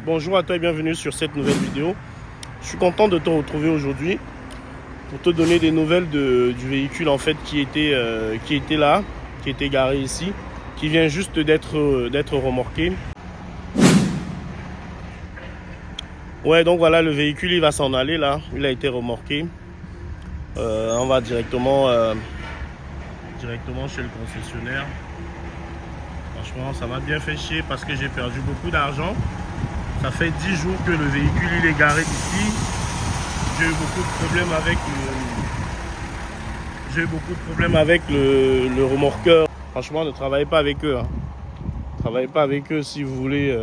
Bonjour à toi et bienvenue sur cette nouvelle vidéo. Je suis content de te retrouver aujourd'hui pour te donner des nouvelles du véhicule en fait qui était là, qui était garé ici, qui vient juste d'être remorqué. Ouais, donc voilà, le véhicule il va s'en aller là, il a été remorqué. On va directement chez le concessionnaire. Franchement, ça m'a bien fait chier parce que j'ai perdu beaucoup d'argent. Ça fait 10 jours que le véhicule il est garé ici. J'ai eu beaucoup de problèmes avec le remorqueur. Franchement, ne travaillez pas avec eux. Ne travaillez pas avec eux si vous voulez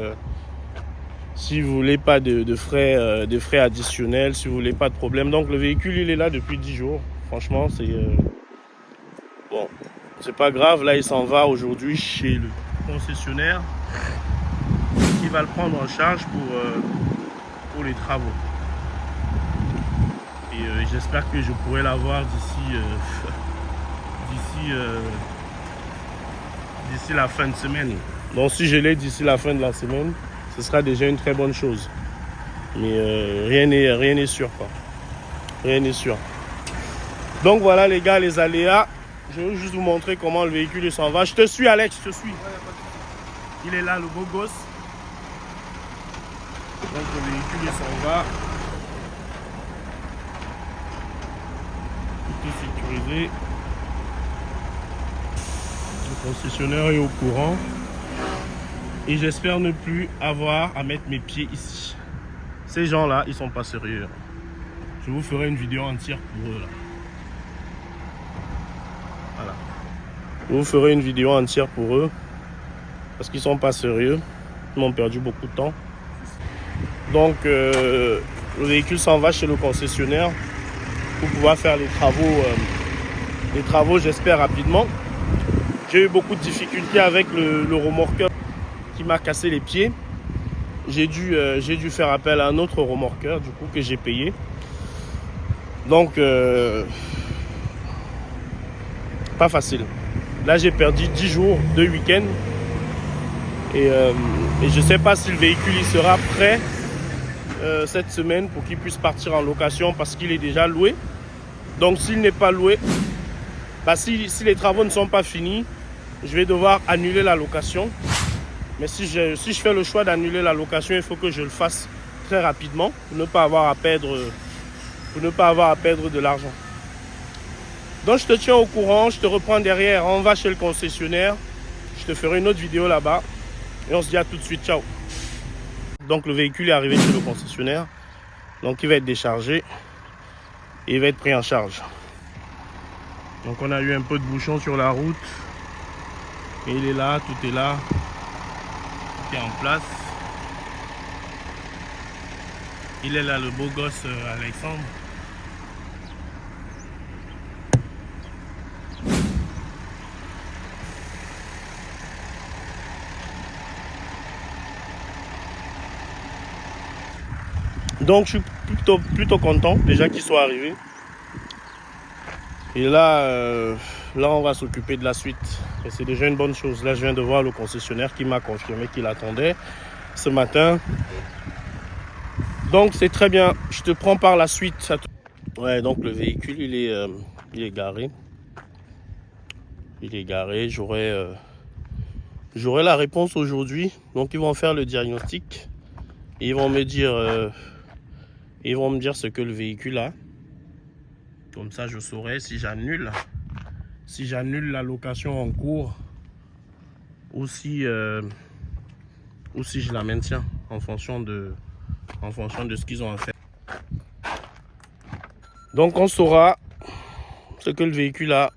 pas de frais additionnels, si vous voulez pas de problème. Donc le véhicule il est là depuis 10 jours. Franchement, c'est bon, c'est pas grave. Là, il s'en va aujourd'hui chez le concessionnaire qui va le prendre en charge pour les travaux. Et j'espère que je pourrai l'avoir d'ici la fin de semaine. Donc si je l'ai d'ici la fin de la semaine, ce sera déjà une très bonne chose. Mais rien n'est sûr, quoi. Rien n'est sûr. Donc voilà les gars, les aléas. Je vais juste vous montrer comment le véhicule s'en va. Je te suis Alex, je te suis. Il est là, le beau gosse. Donc le véhicule il s'en va. Tout est sécurisé. Le concessionnaire est au courant. Et j'espère ne plus avoir à mettre mes pieds ici. Ces gens-là, ils sont pas sérieux. Je vous ferai une vidéo entière pour eux là. Voilà. Je vous ferai une vidéo entière pour eux. Parce qu'ils sont pas sérieux. Ils m'ont perdu beaucoup de temps. Donc le véhicule s'en va chez le concessionnaire pour pouvoir faire les travaux j'espère rapidement. J'ai eu beaucoup de difficultés avec le remorqueur qui m'a cassé les pieds. J'ai dû faire appel à un autre remorqueur du coup que j'ai payé. Donc pas facile. Là j'ai perdu 10 jours de week-end et je ne sais pas si le véhicule il sera prêt cette semaine pour qu'il puisse partir en location parce qu'il est déjà loué. Donc s'il n'est pas loué, si les travaux ne sont pas finis, je vais devoir annuler la location. Mais si je fais le choix d'annuler la location, il faut que je le fasse très rapidement pour ne pas avoir à perdre de l'argent. Donc je te tiens au courant, je te reprends derrière, on va chez le concessionnaire. Je te ferai une autre vidéo là-bas et on se dit à tout de suite, ciao. Donc le véhicule est arrivé chez le concessionnaire, donc il va être déchargé et il va être pris en charge. Donc on a eu un peu de bouchon sur la route et il est là, tout est là, tout est en place. Il est là le beau gosse Alexandre. Donc je suis plutôt content déjà qu'il soit arrivé. Et là on va s'occuper de la suite. Et c'est déjà une bonne chose. Là je viens de voir le concessionnaire qui m'a confirmé qu'il attendait ce matin. Donc c'est très bien. Je te prends par la suite. Ouais, donc le véhicule il est garé. Il est garé. J'aurai la réponse aujourd'hui. Donc ils vont faire le diagnostic. Et ils vont me dire ce que le véhicule a. Comme ça, je saurai si j'annule la location en cours ou si je la maintiens en fonction de ce qu'ils ont à faire. Donc, on saura ce que le véhicule a.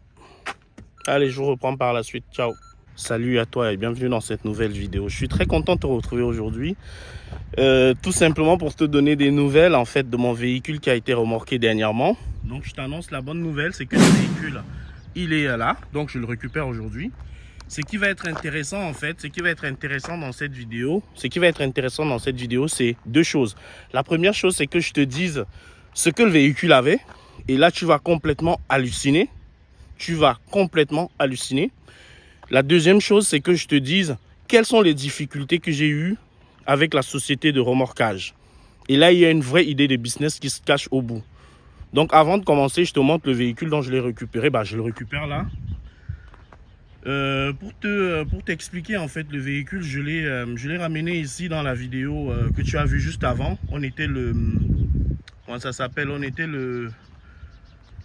Allez, je vous reprends par la suite. Ciao. Salut à toi et bienvenue dans cette nouvelle vidéo. Je suis très content de te retrouver aujourd'hui. Tout simplement pour te donner des nouvelles en fait de mon véhicule qui a été remorqué dernièrement. Donc je t'annonce la bonne nouvelle, c'est que le véhicule il est là, donc je le récupère aujourd'hui. Ce qui va être intéressant en fait, dans cette vidéo, c'est deux choses. La première chose, c'est que je te dise ce que le véhicule avait et là tu vas complètement halluciner. La deuxième chose, c'est que je te dise quelles sont les difficultés que j'ai eues avec la société de remorquage. Et là, il y a une vraie idée de business qui se cache au bout. Donc, avant de commencer, je te montre le véhicule dont je l'ai récupéré. Bah, je le récupère là. Pour t'expliquer, en fait, le véhicule, je l'ai ramené ici dans la vidéo que tu as vue juste avant. On était le... Comment ça s'appelle? On était le...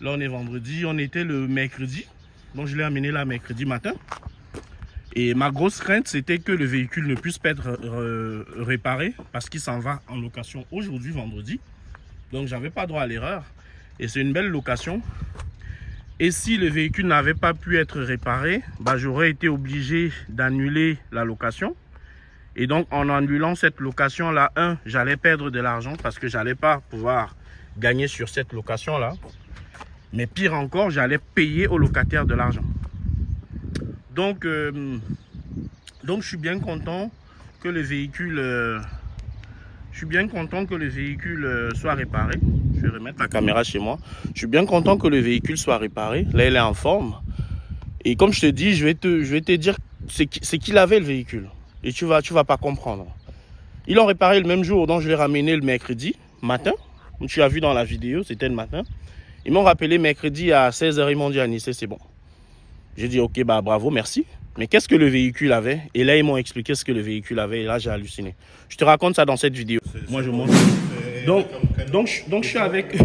Là, on est vendredi. On était le mercredi. Donc, je l'ai amené là mercredi matin. Et ma grosse crainte, c'était que le véhicule ne puisse pas être réparé parce qu'il s'en va en location aujourd'hui, vendredi. Donc, j'avais pas droit à l'erreur. Et c'est une belle location. Et si le véhicule n'avait pas pu être réparé, bah, j'aurais été obligé d'annuler la location. Et donc, en annulant cette location-là, j'allais perdre de l'argent parce que j'allais pas pouvoir gagner sur cette location-là. Mais pire encore, j'allais payer au locataire de l'argent. Donc, je suis bien content que le véhicule, soit réparé. Je vais remettre la caméra chez moi. Je suis bien content que le véhicule soit réparé. Là, il est en forme. Et comme je te dis, je vais te dire c'est qu'il avait le véhicule. Et tu vas pas comprendre. Ils l'ont réparé le même jour, donc je l'ai ramené le mercredi matin. Comme tu as vu dans la vidéo, c'était le matin. Ils m'ont rappelé mercredi à 16 h, ils m'ont dit à Nice, c'est bon. J'ai dit ok, bah bravo, merci. Mais qu'est-ce que le véhicule avait? Et là, ils m'ont expliqué ce que le véhicule avait. Et là, j'ai halluciné. Je te raconte ça dans cette vidéo. Moi, je montre. Donc, je suis avec...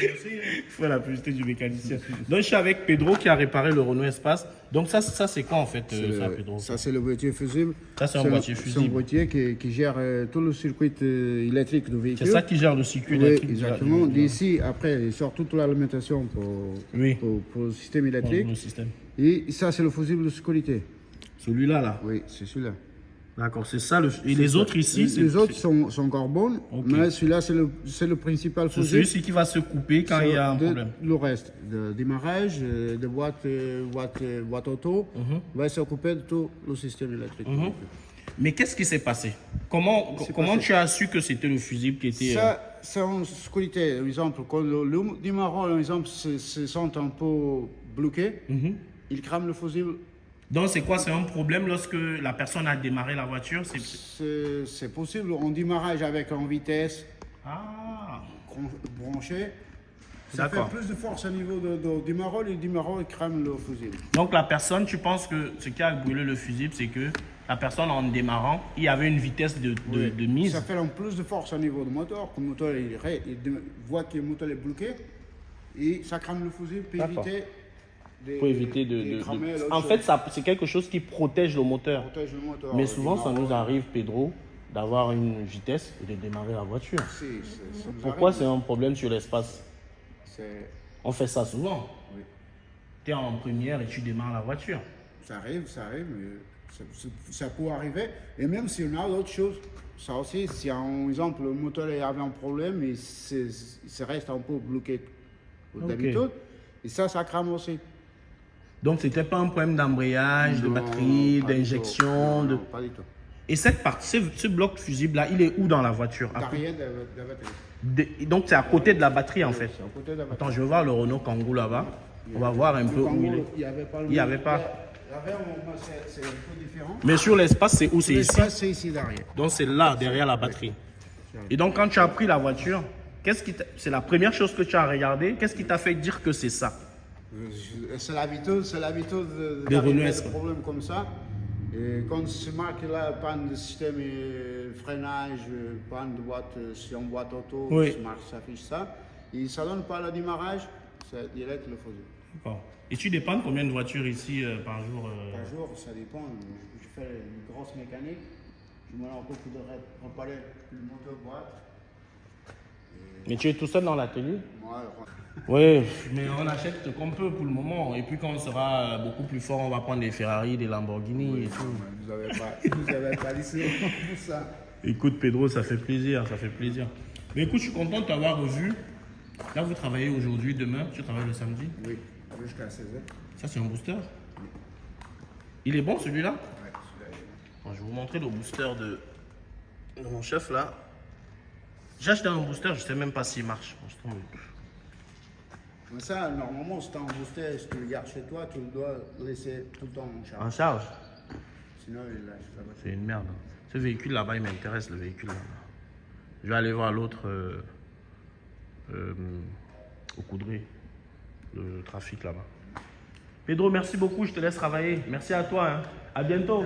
Il faut la publicité du mécanicien. Donc, je suis avec Pedro qui a réparé le Renault Espace. Donc, ça c'est quoi en fait, ça, Pedro? Ça, c'est le boîtier fusible. Ça, c'est un boîtier fusible. C'est un boîtier qui gère tout le circuit électrique du véhicule. C'est ça qui gère le circuit électrique. Exactement. D'ici, après, il sort toute l'alimentation pour le système électrique. Pour le système. Et ça, c'est le fusible de sécurité. Celui-là, là? Oui, c'est celui-là. D'accord, c'est ça. Et les autres ici? Les autres sont encore bonnes, mais celui-là, c'est le principal fusible. C'est celui-ci qui va se couper quand il y a un problème. Le reste, de démarrage, de boîte auto, va se couper de tout le système électrique. Mais qu'est-ce qui s'est passé? Comment tu as su que c'était le fusible qui était... Ça, c'est en sécurité. Par exemple, quand le démarrage, par exemple, se sent un peu bloqué, il crame le fusible. Donc, c'est quoi? C'est un problème lorsque la personne a démarré la voiture? C'est possible. On démarrage avec en vitesse branché. Ça fait plus de force au niveau de démarrage et le démarrage crame le fusible. Donc, la personne, tu penses que ce qui a brûlé le fusible, c'est que la personne, en démarrant, il y avait une vitesse de mise? Ça fait en plus de force au niveau du moteur. Quand le moteur il voit que le moteur est bloqué et ça crame le fusible pour éviter de cramer. En fait, c'est quelque chose qui protège le moteur. Mais souvent, ça nous arrive, Pedro, d'avoir une vitesse et de démarrer la voiture. Pourquoi c'est un problème sur l'espace? On fait ça souvent. Oui. Tu es en première et tu démarres la voiture. Ça arrive, mais ça peut arriver. Et même si on a d'autres choses, ça aussi, si par exemple le moteur avait un problème, il se reste un peu bloqué d'habitude, et ça crame aussi. Donc, ce n'était pas un problème d'embrayage, de batterie, d'injection? Non, pas du tout. Et cette partie, ce bloc fusible-là, il est où dans la voiture? Derrière de la batterie. Donc, c'est à côté de la batterie, en fait. C'est à côté de la batterie. Attends, je vais voir le Renault Kangoo là-bas. On va voir un peu où il est. Il n'y avait pas. C'est un peu différent. Mais sur l'espace, c'est où? C'est ici? L'espace, c'est ici derrière. Donc, c'est là, derrière la batterie. Et donc, quand tu as pris la voiture, c'est la première chose que tu as regardé. Qu'est-ce qui t'a fait dire que c'est ça? C'est l'habitude de Renault des problèmes comme ça. Et quand se marque là, panne de système et freinage, panne de boîte, si on boîte auto, ça affiche ça. Et ça ne donne pas le démarrage, c'est direct le fusible. D'accord. Et tu dépannes combien de voitures ici par jour? Par jour, ça dépend. Je fais une grosse mécanique. Je me rends compte de réparer le moteur boîte. Mais tu es tout seul dans l'atelier? Ouais. Oui, mais on achète ce qu'on peut pour le moment. Et puis quand on sera beaucoup plus fort, on va prendre des Ferrari, des Lamborghini et tout. Vous n'avez pas laissé pour ça. Écoute Pedro, ça fait plaisir, ça fait plaisir. Mais écoute, je suis content de t'avoir revu. Là, vous travaillez aujourd'hui, demain, tu travailles le samedi? Oui, jusqu'à 16h. Ça, c'est un booster? Oui. Il est bon celui-là? Oui, celui-là. Bon, je vais vous montrer le booster de mon chef là. J'ai acheté un booster, je ne sais même pas s'il marche. Mais ça, normalement, si tu as un booster, si tu le gardes chez toi, tu le dois laisser tout le temps en charge. En charge? Sinon, il lâche. C'est une merde. Ce véhicule là-bas, il m'intéresse, le véhicule là-bas. Je vais aller voir l'autre au Coudray, le trafic là-bas. Pedro, merci beaucoup, je te laisse travailler. Merci à toi, hein. À bientôt.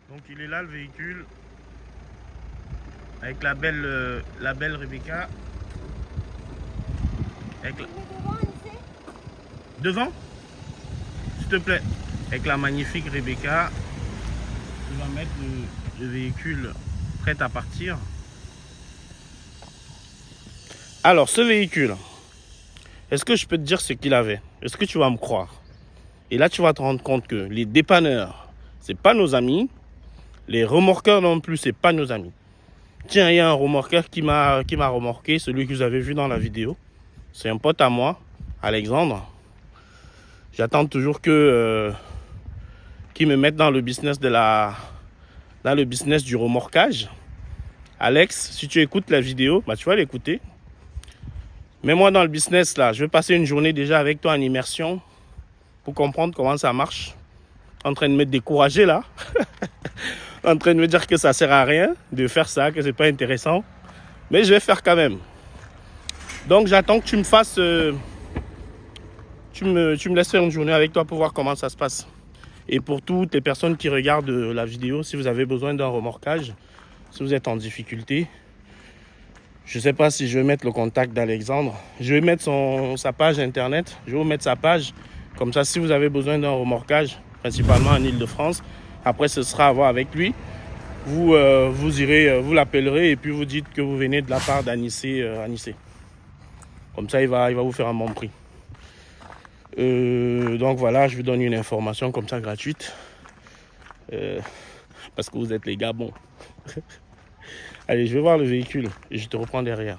Donc il est là le véhicule, avec la belle Rebecca. Avec la... Devant, s'il te plaît. Avec la magnifique Rebecca. Tu vas mettre le véhicule prêt à partir. Alors ce véhicule, est-ce que je peux te dire ce qu'il avait? Est-ce que tu vas me croire? Et là tu vas te rendre compte que les dépanneurs, c'est pas nos amis. Les remorqueurs non plus, c'est pas nos amis. Tiens, il y a un remorqueur qui m'a remorqué, celui que vous avez vu dans la vidéo. C'est un pote à moi, Alexandre. J'attends toujours que qu'il me mette dans le business du remorquage. Alex, si tu écoutes la vidéo, bah tu vas l'écouter. Mets-moi dans le business là. Je vais passer une journée déjà avec toi en immersion pour comprendre comment ça marche. En train de me décourager là. En train de me dire que ça sert à rien de faire ça, que c'est pas intéressant. Mais je vais faire quand même. Donc j'attends que tu me fasses... tu me laisses faire une journée avec toi pour voir comment ça se passe. Et pour toutes les personnes qui regardent la vidéo, si vous avez besoin d'un remorquage, si vous êtes en difficulté, je ne sais pas si je vais mettre le contact d'Alexandre. Je vais mettre sa page internet. Je vais vous mettre sa page. Comme ça, si vous avez besoin d'un remorquage, principalement en Ile-de-France, après ce sera à voir avec lui. Vous irez, vous l'appellerez et puis vous dites que vous venez de la part d'Anissé. Comme ça, il va vous faire un bon prix. Donc voilà, je vous donne une information comme ça gratuite. Parce que vous êtes les gars bons. Allez, je vais voir le véhicule et je te reprends derrière.